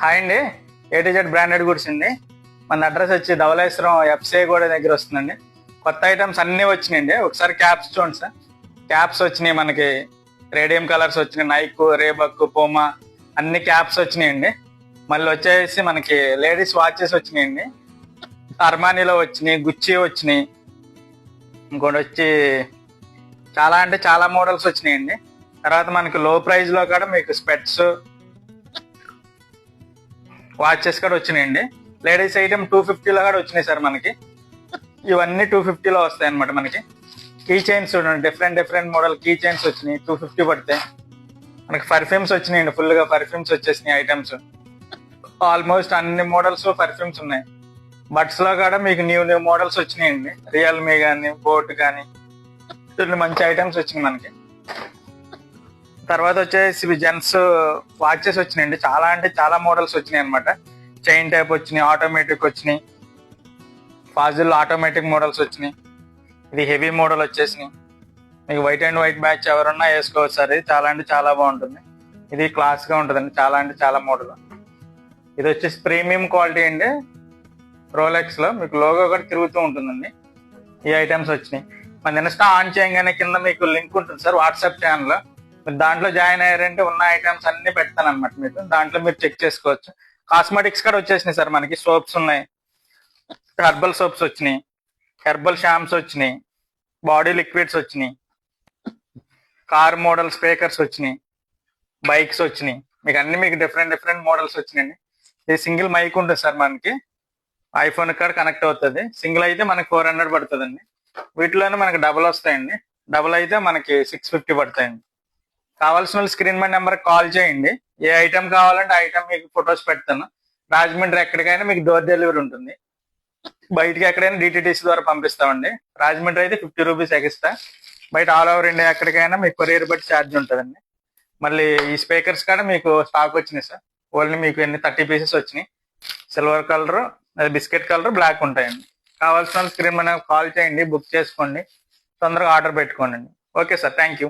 Hi అండి. ఏటీజెడ్ branded goods అండి. మన అడ్రస్ వచ్చి ధవళేశ్వరం ఎఫ్సిఐ కూడా దగ్గర వస్తుందండి. కొత్త ఐటమ్స్ అన్నీ వచ్చినాయండి. ఒకసారి క్యాప్స్ చూడండి సార్. క్యాప్స్ వచ్చినాయి, మనకి రేడియం కలర్స్ వచ్చినాయి, నైక్, రేబక్, పోమా అన్ని క్యాప్స్ వచ్చినాయండి. మళ్ళీ వచ్చేసి మనకి లేడీస్ వాచెస్ వచ్చినాయండి. అర్మానీలో వచ్చినాయి, గుచ్చి వచ్చినాయి, ఇంకోటి వచ్చి చాలా అంటే చాలా మోడల్స్ వచ్చినాయండి. తర్వాత మనకి లో ప్రైస్ లో కూడా మీకు స్పెట్స్, వాచెస్ కూడా వచ్చినాయండి. లేడీస్ ఐటమ్ 250లో కూడా వచ్చినాయి సార్. మనకి ఇవన్నీ 250లో వస్తాయి అనమాట. మనకి కీ చైన్స్ చూడండి, డిఫరెంట్ మోడల్ కీ చైన్స్ వచ్చినాయి, 250 పడతాయి. మనకి పర్ఫ్యూమ్స్ వచ్చినాయండి, ఫుల్ గా పర్ఫ్యూమ్స్ వచ్చేసినాయి ఐటమ్స్. ఆల్మోస్ట్ అన్ని మోడల్స్ పర్ఫ్యూమ్స్ ఉన్నాయి. బట్స్ లో కూడా మీకు న్యూ మోడల్స్ వచ్చినాయండి. రియల్మీ కానీ, బోట్ కానీ మంచి ఐటమ్స్ వచ్చినాయి మనకి. తర్వాత వచ్చేసి జెంట్స్ వాచెస్ వచ్చినాయండి. చాలా అంటే చాలా మోడల్స్ వచ్చినాయి అనమాట. చైన్ టైప్ వచ్చినాయి, ఆటోమేటిక్ వచ్చినాయి, ఫాజిల్ ఆటోమేటిక్ మోడల్స్ వచ్చినాయి. ఇది హెవీ మోడల్ వచ్చేసినాయి. మీకు వైట్ అండ్ వైట్ బ్యాచ్ ఎవరన్నా వేసుకోవచ్చు సార్. ఇది చాలా అంటే చాలా బాగుంటుంది. ఇది క్లాస్ గా ఉంటుందండి, చాలా అంటే చాలా మోడల్. ఇది వచ్చేసి ప్రీమియం క్వాలిటీ అండి. రోలెక్స్ లో మీకు లోగో కూడా తిరుగుతూ ఉంటుందండి. ఈ ఐటమ్స్ వచ్చినాయి. మన ఇన్స్టా ఆన్ చేయగానే కింద మీకు లింక్ ఉంటుంది సార్, వాట్సాప్ ఛానల్. మీరు దాంట్లో జాయిన్ అయ్యారంటే ఉన్న ఐటమ్స్ అన్ని పెడతాను అనమాట మీకు. దాంట్లో మీరు చెక్ చేసుకోవచ్చు. కాస్మెటిక్స్ కూడా వచ్చేసినాయి సార్. మనకి సోప్స్ ఉన్నాయి, హెర్బల్ సోప్స్ వచ్చినాయి, హెర్బల్ షాంప్స్ వచ్చినాయి, బాడీ లిక్విడ్స్ వచ్చినాయి, కార్ మోడల్ స్పీకర్స్ వచ్చినాయి, బైక్స్ వచ్చినాయి. మీకు డిఫరెంట్ మోడల్స్ వచ్చినాయండి. ఇది సింగిల్ మైక్ ఉంటుంది సార్. మనకి ఐఫోన్ కూడా కనెక్ట్ అవుతుంది. సింగిల్ అయితే మనకి 400 పడుతుందండి. వీటిలోనే మనకి డబుల్ వస్తాయండి. డబుల్ అయితే మనకి 650 పడతాయండి. కావాల్సిన వాళ్ళు స్క్రీన్ మీద నెంబర్ కాల్ చేయండి. ఏ ఐటమ్ కావాలంటే ఐటమ్ మీకు ఫొటోస్ పెడతాను. రాజమండ్రి ఎక్కడికైనా మీకు డోర్ డెలివరీ ఉంటుంది. బయటకి ఎక్కడైనా డిటిడిసి ద్వారా పంపిస్తామండి. రాజమండ్రి అయితే 50 రూపీస్ ఎక్స్ట్రా. బయట ఆల్ ఓవర్ ఇండియా ఎక్కడికైనా మీకు కొరియర్ బట్టి ఛార్జ్ ఉంటుందండి. మళ్ళీ ఈ స్పీకర్స్ కూడా మీకు స్టాక్ వచ్చినాయి సార్. ఓన్లీ మీకు 30 పీసెస్ వచ్చినాయి. Silver colour, biscuit colour, black ఉంటాయండి. కావాల్సిన వాళ్ళు స్క్రీన్ మీద కాల్ చేయండి, బుక్ చేసుకోండి, తొందరగా ఆర్డర్ పెట్టుకోండి. Okay sir, thank you.